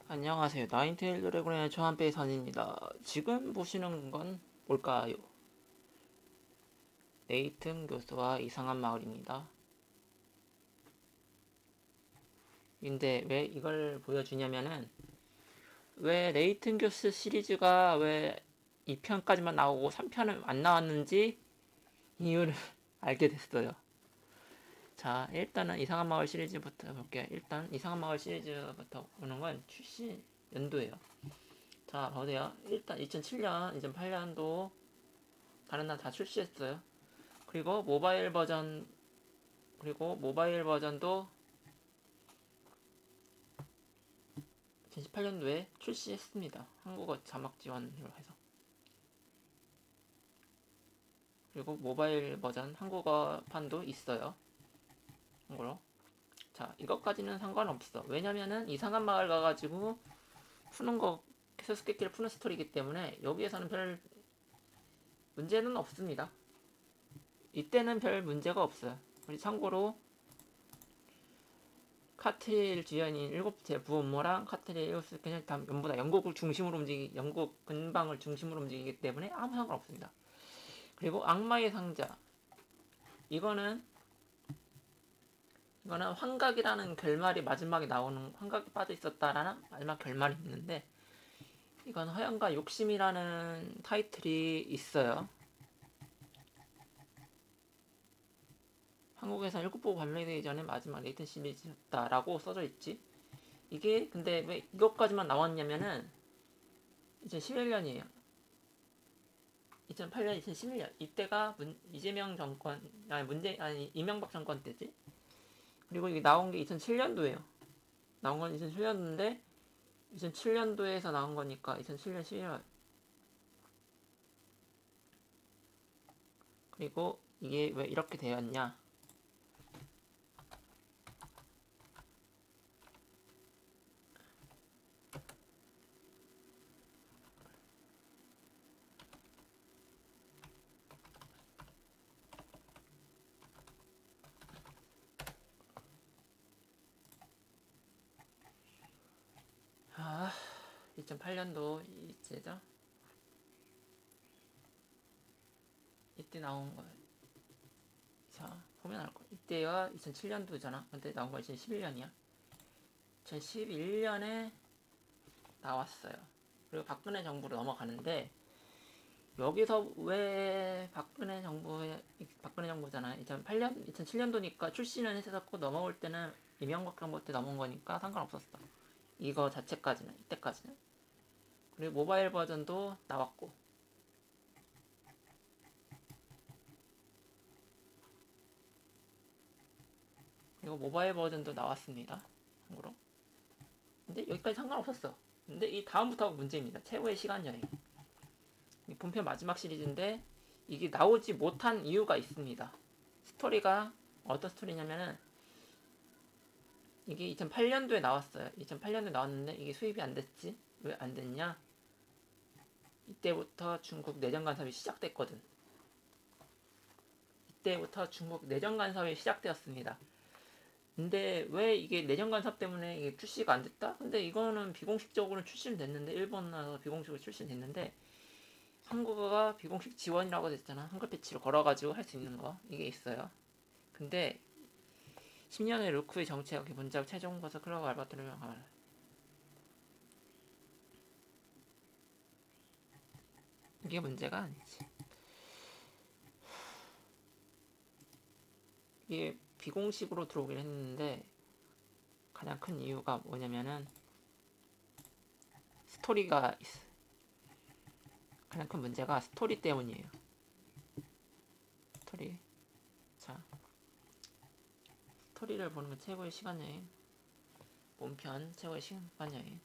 안녕하세요. 나인테일 드래곤의 조한배선입니다. 지금 보시는 건 뭘까요? 네이튼 교수와 이상한 마을입니다. 근데 왜 이걸 보여주냐면은 왜 네이튼 교수 시리즈가 왜 2편까지만 나오고 3편은 안 나왔는지 이유를 알게 됐어요. 자, 일단은 이상한 마을 시리즈부터 볼게요. 일단 이상한 마을 시리즈부터 보는 건 출시 연도예요. 자, 보세요. 일단 2007년, 2008년도 다른 나라 다 출시했어요. 그리고 모바일 버전도 2018년도에 출시했습니다. 한국어 자막 지원으로 해서. 그리고 모바일 버전 한국어판도 있어요. 한국어로. 자, 이것까지는 상관없어. 왜냐면은 이상한 마을 가가지고 푸는 거, 수수께끼를 푸는 스토리이기 때문에 여기에서는 별 문제는 없습니다. 이때는 별 문제가 없어요. 우리 참고로 카트릴 주연인 일곱째 부엄모랑 카트릴 일곱째 그냥 다 전부 다 영국 근방을 중심으로 움직이기 때문에 아무 상관없습니다. 그리고 악마의 상자 이거는 환각이라는 결말이 마지막에 나오는 환각이 빠져 있었다라는 마지막 결말이 있는데 이건 허영과 욕심이라는 타이틀이 있어요. 한국에서 7부 발매되기 전에 마지막 레이튼 시리즈였다라고 써져 있지. 이게 근데 왜 이것까지만 나왔냐면은 2011년이에요. 2008년, 2011년 이때가 이재명 정권 이명박 정권 때지. 그리고 이게 나온 게 2007년도예요. 나온 건 2007년도인데 2007년도에서 나온 거니까 2007년 11월. 그리고 이게 왜 이렇게 되었냐? 아, 2008년도 이때죠? 이때 나온 거예요. 자, 보면 알 거야. 이때가 2007년도잖아. 근데 나온 거 2011년이야. 2011년에 나왔어요. 그리고 박근혜 정부로 넘어가는데 여기서 왜 박근혜 정부잖아. 2008년, 2007년도니까 출시는 했었고 넘어올 때는 이명박 정부 때 넘어온 거니까 상관없었어. 이거 자체까지는 이때까지는. 그리고 모바일 버전도 나왔고. 그리고 모바일 버전도 나왔습니다. 참고로. 근데 여기까지 상관없었어. 근데 이 다음부터가 문제입니다. 최고의 시간 여행. 이 본편 마지막 시리즈인데 이게 나오지 못한 이유가 있습니다. 스토리가 어떤 스토리냐면은 이게 2008년도에 나왔어요. 2008년도에 나왔는데 이게 수입이 안 됐지? 왜 안 됐냐? 이때부터 중국 내정 간섭이 시작됐거든. 이때부터 중국 내정 간섭이 시작되었습니다. 근데 왜 이게 내정 간섭 때문에 이게 출시가 안 됐다? 근데 이거는 비공식적으로 출시는 됐는데 일본 나서 비공식으로 출시는 됐는데 한국어가 비공식 지원이라고 됐잖아. 한글 패치로 걸어가지고 할 수 있는 거 이게 있어요. 근데 10년의 루크의 정체가 기본작 최종 버스 클럽 알바트르면 가말 이게 문제가 아니지. 이게 비공식으로 들어오긴 했는데 가장 큰 이유가 뭐냐면은 스토리가 있어. 가장 큰 문제가 스토리 때문이에요. 스토리. 자, 스토리를 보는 게 최고의 시간 여행. 본편 최고의 시간 여행.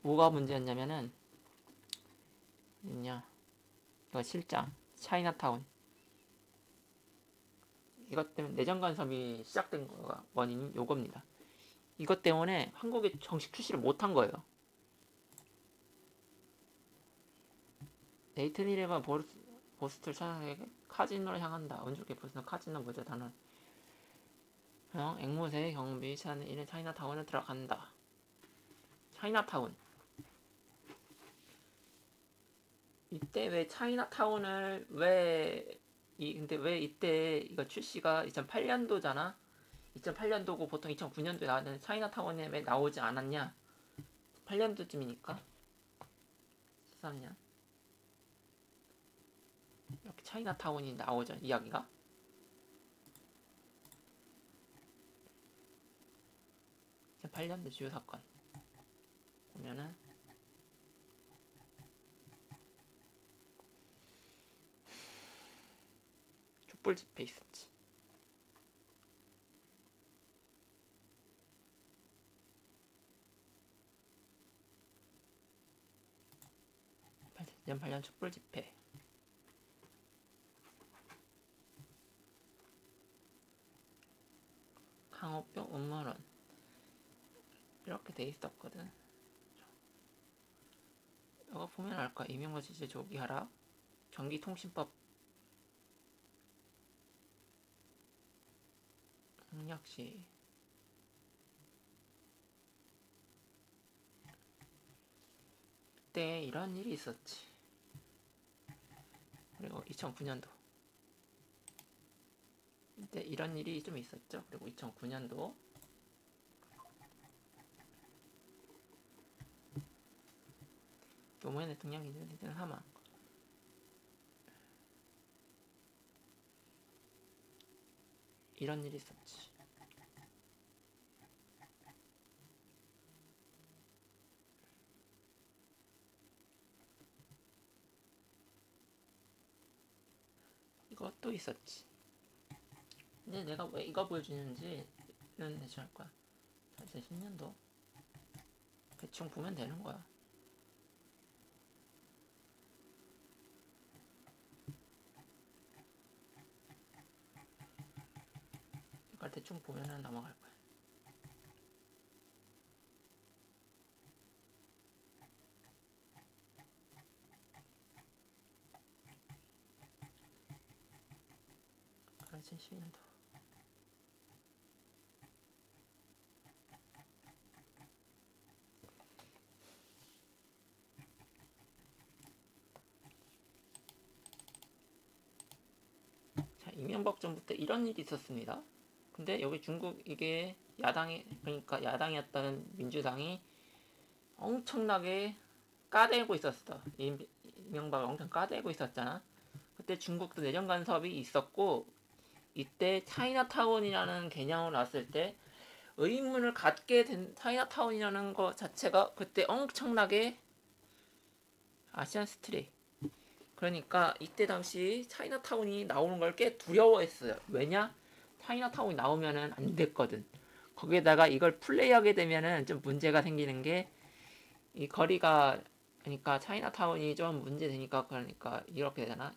뭐가 문제였냐면은 있냐? 이거 실장 차이나타운. 이것 때문에 내정 간섭이 시작된 거가 원인이 요겁니다. 이것 때문에 한국에 정식 출시를 못한 거예요. 네이튼 이레븐 보스트를 찾아내게 카지노를 향한다. 운좋게 보스는 카지노 모자 단원 앵무새 경비 차는 이른 차이나타운에 들어간다. 차이나타운. 이때 왜 차이나타운을 근데 왜 이때 이거 출시가 2008년도잖아. 2008년도고 보통 2009년도에 나왔는데 차이나타운에 왜 나오지 않았냐? 8년도쯤이니까 13년 이렇게 차이나타운이 나오죠. 이야기가 2008년도 주요 사건 보면은 촛불 집회 있었지. 년 8년 촛불 집회. 강호병 음모론 이렇게 돼 있었거든. 이거 보면 알까? 이명박 지지 조기 하락. 전기통신법 협력시 그때 이런 일이 있었지. 그리고 2009년도 이때 이런 일이 좀 있었죠. 그리고 2009년도 노무현 대통령 기준리는 사망. 이런 일이 있었지. 이것도 있었지. 근데 내가 왜 이거 보여주는지는 대충 할 거야. 2010년도 대충 보면 되는 거야. 이걸 대충 보면은 넘어갈 거야. 그래 2012년도 자 이명박 정부 때 이런 일이 있었습니다. 근데 여기 중국 이게 야당이 그러니까 야당이었던 민주당이 엄청나게 까대고 있었어. 이명박을 엄청 까대고 있었잖아. 그때 중국도 내정 간섭이 있었고 이때 차이나타운이라는 개념을 놨을 때 의문을 갖게 된 차이나타운이라는 것 자체가 그때 엄청나게 아시안 스트레이 그러니까 이때 당시 차이나타운이 나오는 걸 꽤 두려워했어요. 왜냐? 차이나타운이 나오면은 안 됐거든. 거기에다가 이걸 플레이하게 되면은 좀 문제가 생기는 게 이 거리가 그러니까 차이나타운이 좀 문제되니까 그러니까 이렇게 되잖아.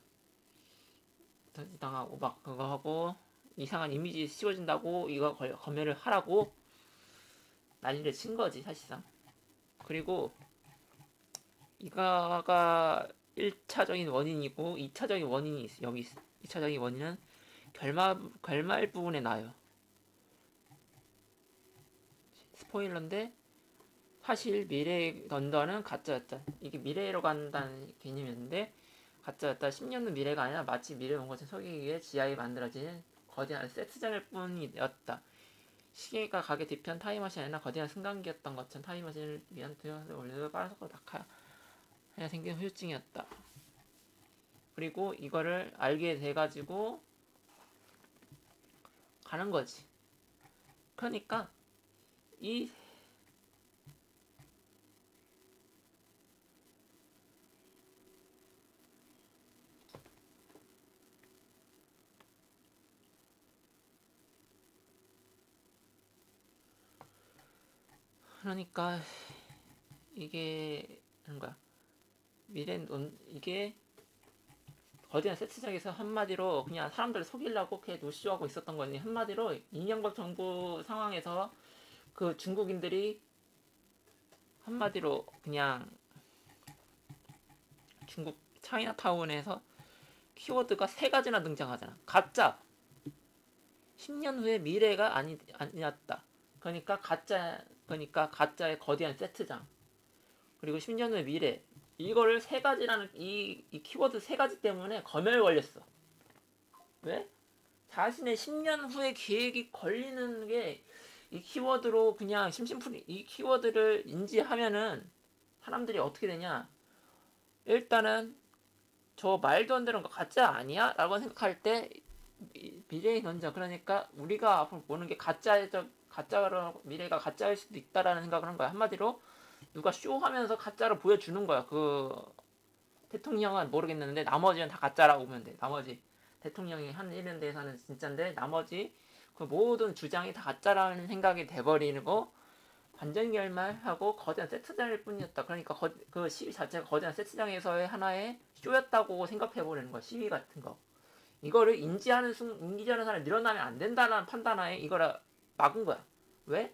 당하고 막 그거 하고 이상한 이미지 씌워진다고 이거 검열을 하라고 난리를 친 거지 사실상. 그리고 이거가 1차적인 원인이고 2차적인 원인이 있어. 여기 2차적인 원인은 결말 부분에 나요. 스포일러인데 사실 미래의 런던은 가짜였다. 이게 미래로 간다는 개념이었는데 가짜였다. 10년 후 미래가 아니라 마치 미래에 온 것을 속이기 위해 지하에 만들어진 거대한 섹스장일 뿐이었다. 시계가 가게 뒤편 타임머신이 아니라 거대한 승강기였던 것처럼 타임머신을 위한 두려움을 올려도 빠른 속도로 낙하해 생긴 후유증이었다. 그리고 이거를 알게 돼가지고 가는 거지. 그러니까 이 그러니까 이게 뭔가 이게 거대한 세트장에서 한마디로 그냥 사람들을 속이려고 그렇게 노쇼하고 있었던 거니 한마디로 이명박 정부 상황에서 그 중국인들이 한마디로 그냥 중국 차이나타운에서 키워드가 세 가지나 등장하잖아. 가짜. 10년 후의 미래가 아니었다. 그러니까 가짜의 거대한 세트장. 그리고 10년 후의 미래. 이거를 세 가지라는 이 키워드 세 가지 때문에 검열 걸렸어. 왜? 자신의 10년 후의 계획이 걸리는 게 이 키워드로 그냥 심심풀이 이 키워드를 인지하면은 사람들이 어떻게 되냐? 일단은 저 말도 안 되는 거 가짜 아니야? 라고 생각할 때 미래의 견자, 그러니까 우리가 앞으로 보는 게 가짜로 미래가 가짜일 수도 있다라는 생각을 한 거야. 한마디로 누가 쇼하면서 가짜로 보여주는 거야. 그 대통령은 모르겠는데 나머지는 다 가짜라고 보면 돼. 나머지 대통령이 한 일에 대해서는 진짜인데 나머지 그 모든 주장이 다 가짜라는 생각이 돼버리는 거, 반전결말하고 거대한 세트장일 뿐이었다. 그러니까 그 시위 자체가 거대한 세트장에서의 하나의 쇼였다고 생각해버리는 거야. 시위 같은 거. 이거를 인지하는 사람이 늘어나면 안 된다는 판단하에 이거를 막은 거야. 왜?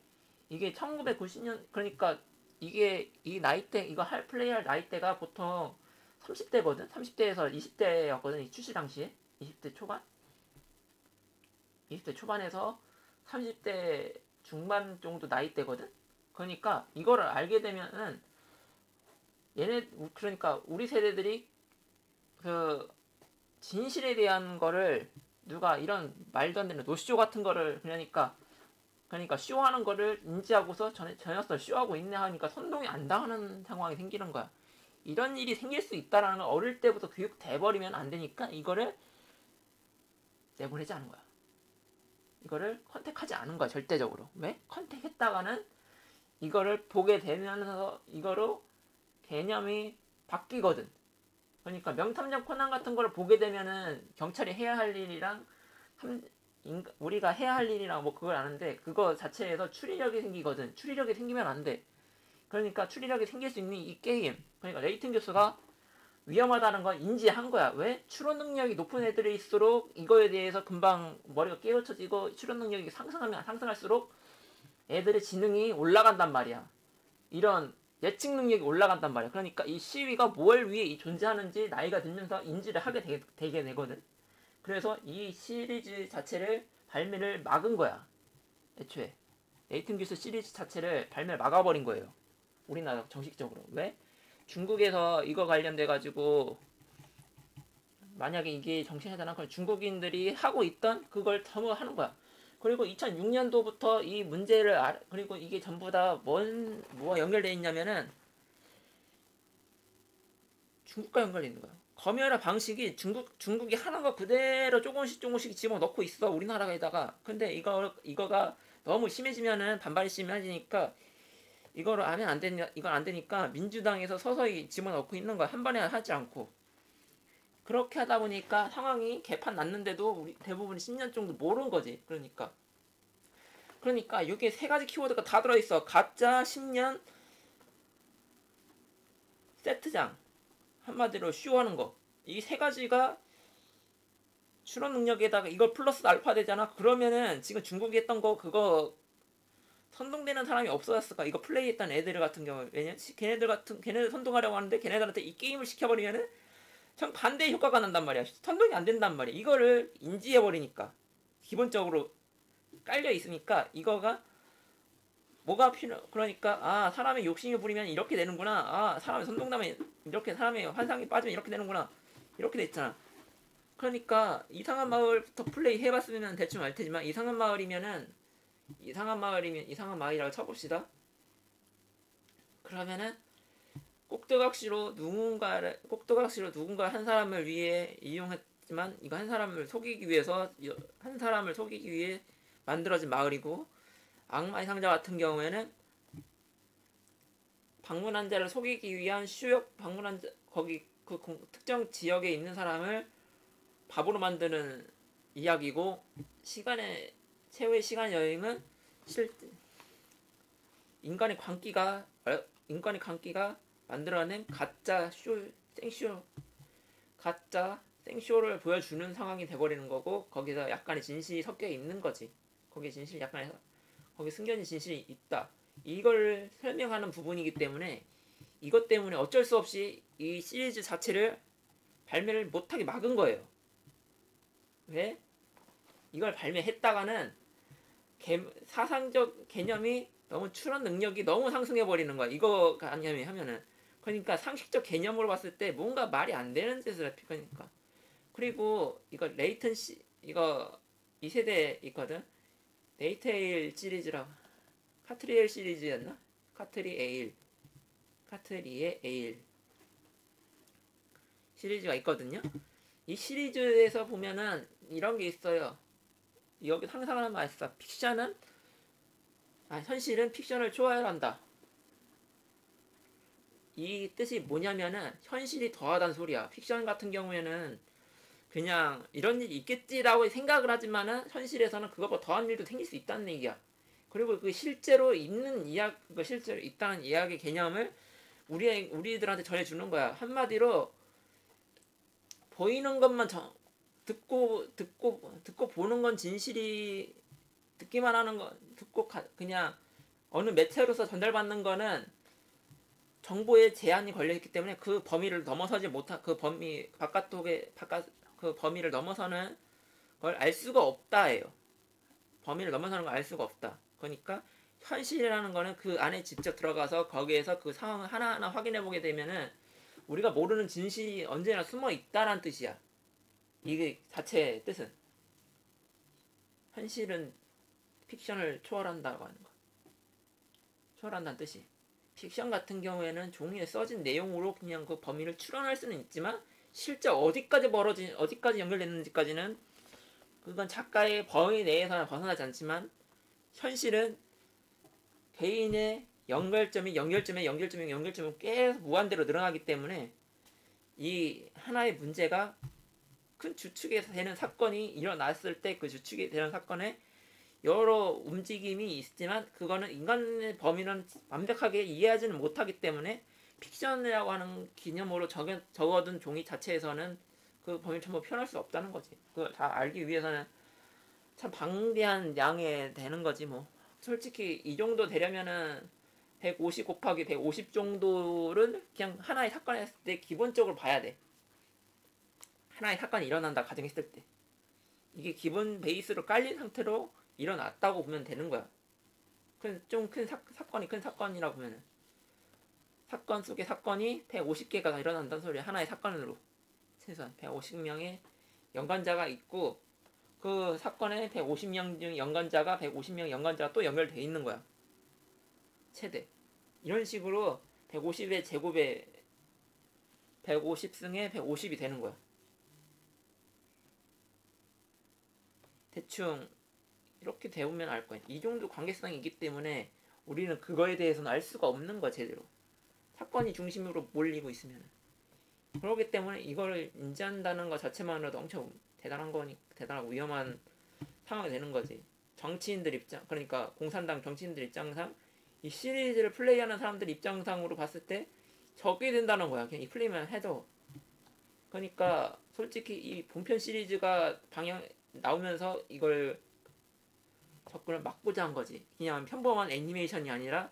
이게 1990년, 그러니까 이게 이 나이대, 이거 플레이할 나이대가 보통 30대거든? 30대에서 20대였거든, 이 출시 당시에. 20대 초반? 20대 초반에서 30대 중반 정도 나이대거든? 그러니까 이거를 알게 되면은 그러니까 우리 세대들이 그 진실에 대한 거를 누가 이런 말도 안 되는 노쇼 같은 거를 그러니까 쇼하는 거를 인지하고서 저녁서 쇼하고 있네 하니까 선동이 안 당하는 상황이 생기는 거야. 이런 일이 생길 수 있다라는 걸 어릴 때부터 교육돼버리면 안 되니까 이거를 내보내지 않은 거야. 이거를 컨택하지 않은 거야, 절대적으로. 왜? 컨택했다가는 이거를 보게 되면서 이거로 개념이 바뀌거든. 그러니까 명탐정 코난 같은 걸 보게 되면은 경찰이 해야 할 일이랑 우리가 해야 할 일이랑 뭐 그걸 아는데 그거 자체에서 추리력이 생기거든. 추리력이 생기면 안 돼. 그러니까 추리력이 생길 수 있는 이 게임. 그러니까 레이튼 교수가 위험하다는 걸 인지한 거야. 왜? 추론 능력이 높은 애들일수록 이거에 대해서 금방 머리가 깨우쳐지고 추론 능력이 상승할수록 애들의 지능이 올라간단 말이야. 이런 예측 능력이 올라간단 말이야. 그러니까 이 시위가 뭘 위해 존재하는지 나이가 들면서 인지를 하게 되게 되거든. 그래서 이 시리즈 자체를 발매를 막은 거야. 애초에 레이튼 교수 시리즈 자체를 발매를 막아버린 거예요. 우리나라 정식적으로. 왜? 중국에서 이거 관련돼 가지고 만약에 이게 정신하잖아. 그럼 중국인들이 하고 있던 그걸 전부 하는 거야. 그리고 2006년도부터 이 문제를 그리고 이게 전부 다 뭐가 연결돼 있냐면은 중국과 연결돼 있는 거야. 검열의 방식이 중국이 하는 거 그대로 조금씩 집어넣고 있어, 우리나라에다가. 근데 이거가 너무 심해지면은 반발이 심해지니까 이걸 안 되니까 민주당에서 서서히 집어넣고 있는 거야. 한 번에 하지 않고. 그렇게 하다 보니까 상황이 개판 났는데도 우리 대부분 10년 정도 모르는 거지. 그러니까 여기에 세 가지 키워드가 다 들어있어. 가짜, 10년, 세트장. 한마디로 쇼하는 거. 이 세 가지가 추론 능력에다가 이걸 플러스 알파 되잖아. 그러면은 지금 중국이 했던 거 그거 선동되는 사람이 없어졌을까? 이거 플레이했던 애들 같은 경우. 왜냐면 걔네들 선동하려고 하는데 걔네들한테 이 게임을 시켜버리면은 정 반대의 효과가 난단 말이야. 선동이 안 된단 말이야. 이거를 인지해버리니까. 기본적으로 깔려 있으니까 이거가 뭐가 그러니까 사람의 욕심이 부리면 이렇게 되는구나. 사람이 선동하면 이렇게, 사람의 환상이 빠지면 이렇게 되는구나. 이렇게 됐잖아. 그러니까 이상한 마을부터 플레이 해봤으면 대충 알 테지만 이상한 마을이라고 쳐봅시다. 그러면은 꼭두각시로 누군가 한 사람을 위해 이용했지만 이거 한 사람을 속이기 위해 만들어진 마을이고, 악마의 상자 같은 경우에는 방문한 자를 속이기 위한 거기 특정 지역에 있는 사람을 바보로 만드는 이야기고, 최후의 시간 여행은 인간의 광기가 만들어낸 가짜 생쇼를 보여주는 상황이 돼버리는 거고, 거기서 약간의 진실이 섞여 있는 거지. 거기에 진실이 약간 거기 숨겨진 진실이 있다. 이걸 설명하는 부분이기 때문에 이것 때문에 어쩔 수 없이 이 시리즈 자체를 발매를 못하게 막은 거예요. 왜? 이걸 발매했다가는 사상적 개념이 너무 추론 능력이 너무 상승해 버리는 거야. 이거 하면은 그러니까 상식적 개념으로 봤을 때 뭔가 말이 안 되는 짓을 할 거니까. 그리고 이거 레이턴시 이거 2세대 있거든. 데이테일 시리즈라고 카트리엘 시리즈였나? 카트리의 에일 시리즈가 있거든요. 이 시리즈에서 보면은 이런 게 있어요. 여기 상상하는 말 있어. 현실은 픽션을 초월한다. 이 뜻이 뭐냐면은 현실이 더하다는 소리야. 픽션 같은 경우에는 그냥 이런 일이 있겠지라고 생각을 하지만은 현실에서는 그것보다 더한 일도 생길 수 있다는 얘기야. 그리고 그 실제로 실제로 있다는 이야기 개념을 우리들한테 전해주는 거야. 한마디로 보이는 것만 듣고 보는 건 진실이 듣기만 하는 거 그냥 어느 매체로서 전달받는 거는 정보에 제한이 걸려 있기 때문에 그 범위를 넘어서지 못한 그 범위를 넘어서는 걸 알 수가 없다예요. 범위를 넘어서는 걸 알 수가 없다. 그러니까 현실이라는 거는 그 안에 직접 들어가서 거기에서 그 상황을 하나하나 확인해 보게 되면은 우리가 모르는 진실이 언제나 숨어 있다라는 뜻이야. 이게 자체의 뜻은 현실은 픽션을 초월한다고 하는 거. 초월한다는 뜻이. 픽션 같은 경우에는 종이에 써진 내용으로 그냥 그 범위를 추론할 수는 있지만 실제 어디까지 연결됐는지까지는 그건 작가의 범위 내에서는 벗어나지 않지만 현실은 개인의 연결점이 계속 무한대로 늘어나기 때문에 이 하나의 문제가 큰 주축이 되는 사건이 일어났을 때 그 주축이 되는 사건에 여러 움직임이 있지만 그거는 인간의 범위는 완벽하게 이해하지는 못하기 때문에 픽션이라고 하는 개념으로 적어둔 종이 자체에서는 그 범위를 전부 표현할 수 없다는 거지. 그걸 다 알기 위해서는 참 방대한 양에 되는 거지 뭐. 솔직히 이 정도 되려면은 150 곱하기 150 정도를 그냥 하나의 사건을 했을 때 기본적으로 봐야 돼. 하나의 사건이 일어난다 가정했을 때 이게 기본 베이스로 깔린 상태로 일어났다고 보면 되는 거야. 좀 큰 사건이 큰 사건이라고 보면은 사건 속의 사건이 150개가 일어난다는 소리야. 하나의 사건으로 최소한 150명의 연관자가 있고 그 사건에 150명 중 150명 연관자가 또 연결돼 있는 거야. 최대 이런 식으로 150의 제곱에 150승에 150이 되는 거야. 대충 이렇게 배우면 알 거야. 이 정도 관계성이 있기 때문에 우리는 그거에 대해서는 알 수가 없는 거야 제대로. 사건이 중심으로 몰리고 있으면. 그렇기 때문에 이거를 인지한다는 것 자체만으로도 엄청 대단하고 위험한 상황이 되는 거지. 정치인들 입장, 그러니까 공산당 정치인들 입장상 이 시리즈를 플레이하는 사람들 입장상으로 봤을 때 적게 된다는 거야. 그냥 이 플레이만 해도. 그러니까 솔직히 이 본편 시리즈가 나오면서 이걸 접근을 막고자 한 거지. 그냥 평범한 애니메이션이 아니라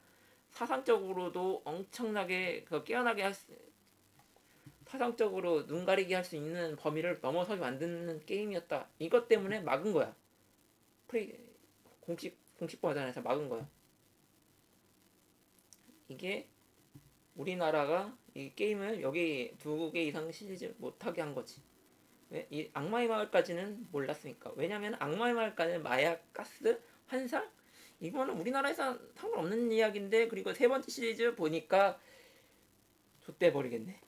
사상적으로도 엄청나게 사상적으로 눈 가리게 할 수 있는 범위를 넘어서게 만드는 게임이었다. 이것 때문에 막은 거야. 공식 버전에서 막은 거야. 이게 우리나라가 이 게임을 여기 2개 이상 시리즈 못하게 한 거지. 왜? 이 악마의 마을까지는 몰랐으니까. 왜냐면 악마의 마을까지는 마약, 가스, 환상? 이거는 우리나라에서 상관없는 이야기인데 그리고 세 번째 시리즈 보니까 좆대 버리겠네.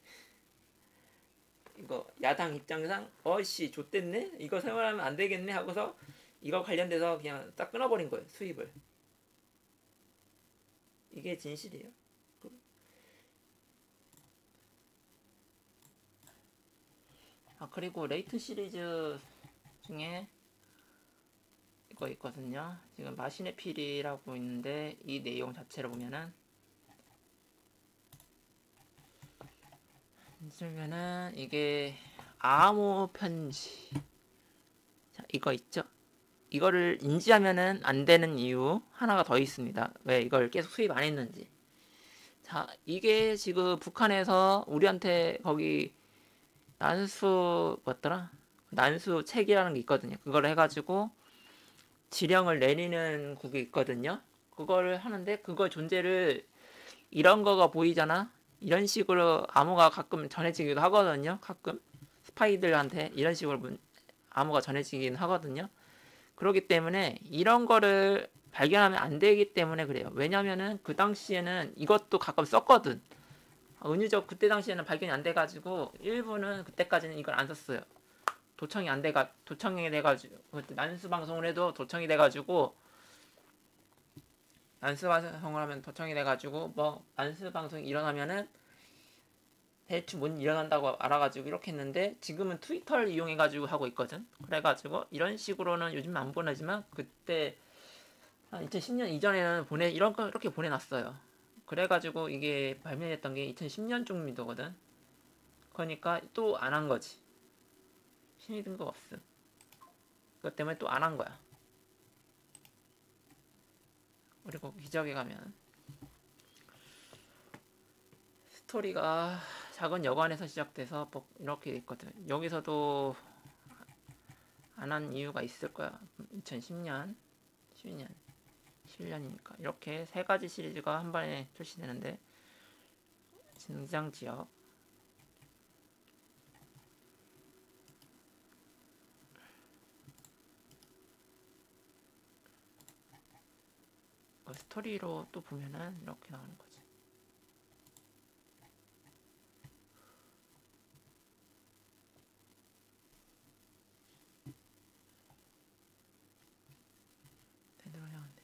이거 야당 입장상 좆됐네? 이거 생활하면 안 되겠네 하고서 이거 관련돼서 그냥 딱 끊어버린 거예요. 수입을. 이게 진실이에요. 그리고 레이튼 시리즈 중에 이거 있거든요. 지금 마신의 필이라고 있는데 이 내용 자체를 보면은 이게 암호 편지. 자, 이거 있죠? 이거를 인지하면은 안 되는 이유 하나가 더 있습니다. 왜 이걸 계속 수입 안 했는지. 자, 이게 지금 북한에서 우리한테 거기 난수 뭐였더라? 난수 책이라는 게 있거든요. 그걸 해가지고 지령을 내리는 국이 있거든요. 그거를 하는데 그거 존재를 이런 거가 보이잖아. 이런 식으로 암호가 가끔 전해지기도 하거든요. 가끔 스파이들한테 이런 식으로 암호가 전해지긴 하거든요. 그렇기 때문에 이런 거를 발견하면 안 되기 때문에 그래요. 왜냐면은 그 당시에는 이것도 가끔 썼거든. 은유적 그때 당시에는 발견이 안 돼가지고 일부는 그때까지는 이걸 안 썼어요. 도청이 돼가지고 그때 난수 방송을 해도 도청이 돼가지고 난수 방송을 하면 도청이 돼가지고 뭐 난수 방송이 일어나면은 대충 뭔 일어난다고 알아가지고 이렇게 했는데 지금은 트위터를 이용해가지고 하고 있거든. 그래가지고 이런 식으로는 요즘 안 보내지만 그때 한 2010년 이전에는 이런 거 이렇게 보내놨어요. 그래가지고 이게 발매됐던 게 2010년쯤이거든. 그러니까 또 안 한 거지. 신의 등급 없음. 그것 때문에 또 안 한 거야. 그리고 기적에 가면 스토리가 작은 여관에서 시작돼서 뭐 이렇게 있거든. 여기서도 안 한 이유가 있을 거야. 2010년, 12년, 11년이니까 이렇게 세 가지 시리즈가 한 번에 출시되는데 등장 지역 스토리로 또 보면은 이렇게 나오는 거지. 제대로 해야겠네.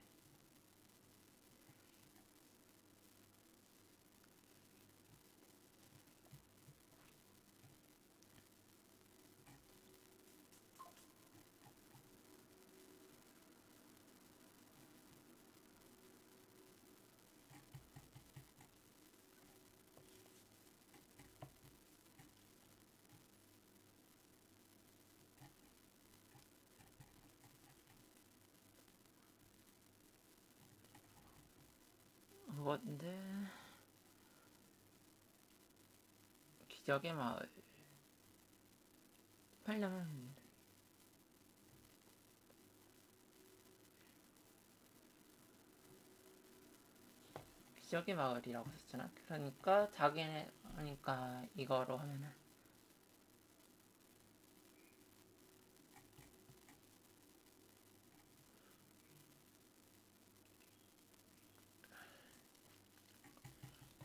그건데 기적의 마을 8년 기적의 마을이라고 썼잖아. 그러니까 자기네 그러니까 이거로 하면은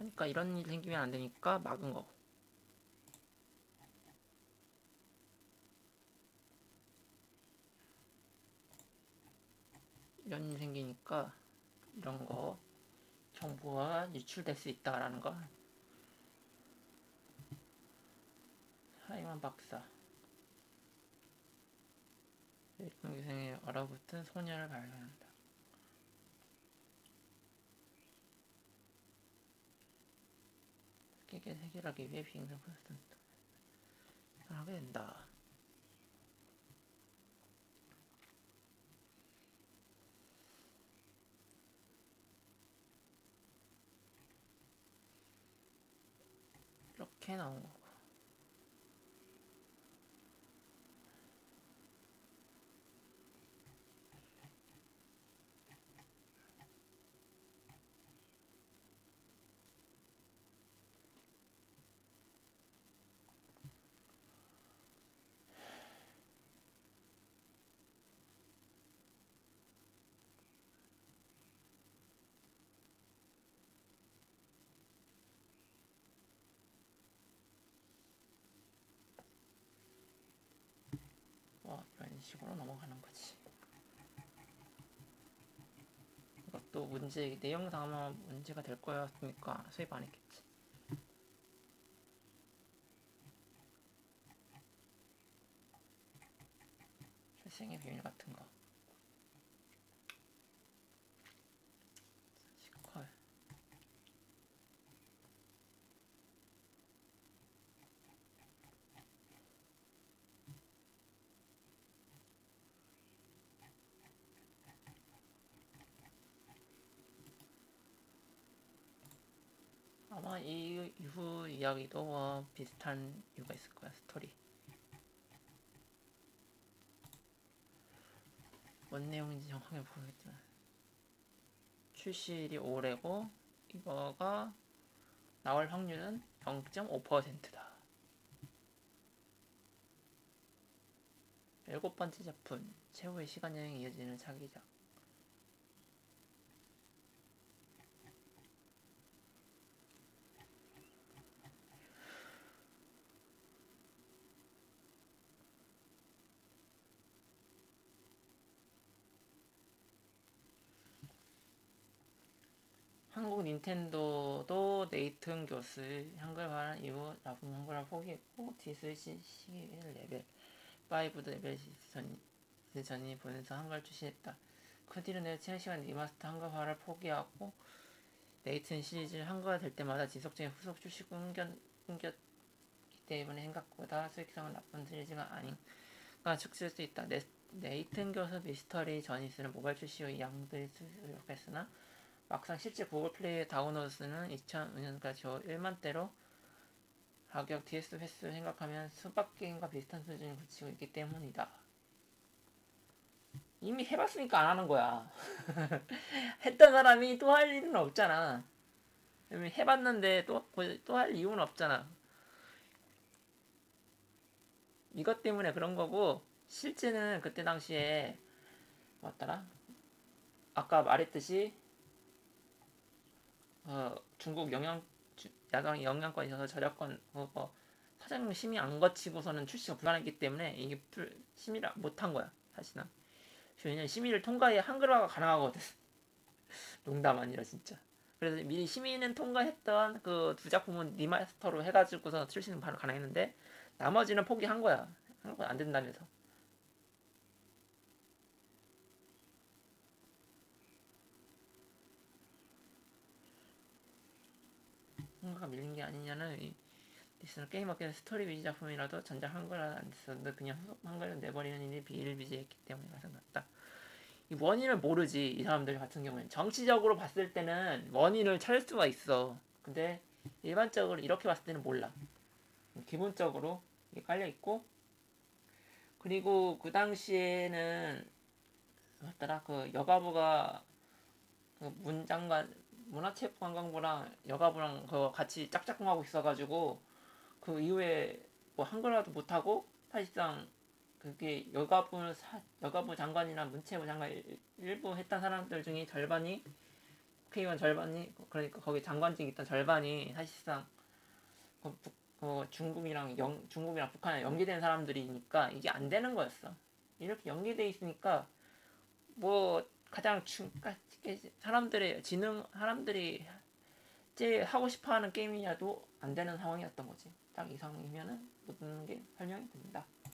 그러니까 이런 일 생기면 안 되니까 막은 거고. 이런 일 생기니까 이런 거 정보가 유출될 수 있다라는 거. 사이먼 박사 일평기생에 얼어붙은 소녀를 발견한다. 깨게 해결하기 위해 비행선 프로스트를 하게 된다. 이렇게 나온 거. 이런 식으로 넘어가는 거지. 이것도 문제 내용상 아마 문제가 될 거였으니까 수입 안 했겠지. 출생의 비밀 같은 거. 시컬. 아마 이 이후 이야기도 비슷한 이유가 있을 거야. 스토리. 뭔 내용인지 정확하게 모르겠지만 출시일이 올해고 이거가 나올 확률은 0.5%다. 7번째 작품, 최후의 시간 여행이 이어지는 차기작. 한국 닌텐도도 네이튼 교수의 한글화한 이후 라품 한글화 포기했고 디스위치 시기 레벨 5도 레벨 전이 보내서 한글 출시했다. 그 뒤로 내 최신시간 리마스터 한글화를 포기하고 네이튼 시리즈 한글화 될 때마다 지속적인 후속 출시 끊겼기 때문에 생각보다 수익성은 나쁜 시리즈가 아닌가 추측할 수 있다. 네이튼 교수 미스터리 전이스는 모바일 출시 후 양들이 수록했으나 막상 실제 구글 플레이 다운로드 수는 2005년까지 겨우 1만대로 가격 DS 횟수 생각하면 수박 게임과 비슷한 수준을 굳히고 있기 때문이다. 이미 해봤으니까 안 하는 거야. 했던 사람이 또 할 일은 없잖아. 이미 해봤는데 또 할 이유는 없잖아. 이것 때문에 그런 거고 실제는 그때 당시에 맞더라? 아까 말했듯이 중국 야당 영향권이 있어서 저작권 사장 심의 안 거치고서는 출시가 불가능했기 때문에 이게 심의를 못한 거야 사실은. 왜냐면 심의를 통과해야 한글화가 가능하거든. 농담 아니라 진짜. 그래서 미리 심의는 통과했던 그 두 작품은 리마스터로 해가지고서 출시는 바로 가능했는데 나머지는 포기한 거야. 한글 안 된다면서. 한글화가 밀린 게 아니냐는 디스는 게임 업계는 스토리 위주 작품이라도 전작 한글화는 안 됐었는데 그냥 후속 한글로 내버리는 일이 비일비재했기 때문에 가능했다. 이 원인을 모르지. 이 사람들 같은 경우에는 정치적으로 봤을 때는 원인을 찾을 수가 있어. 근데 일반적으로 이렇게 봤을 때는 몰라. 기본적으로 이게 깔려 있고 그리고 그 당시에는 뭐였더라 그 여가부가 그 문장관 문화체육관광부랑 여가부랑 그 같이 짝짝꿍하고 있어가지고 그 이후에 뭐 한글화도 못하고 사실상 그게 여가부 장관이나 문체부 장관 일부 했던 사람들 중에 절반이 국회의원 절반이 그러니까 거기 장관직 있던 절반이 사실상 중국이랑 북한에 연계된 사람들이니까 이게 안 되는 거였어. 이렇게 연계돼 있으니까 뭐 가장 사람들이 제일 하고 싶어하는 게임이냐도 안 되는 상황이었던 거지. 딱 이 상황이면은 모든 게 설명이 됩니다.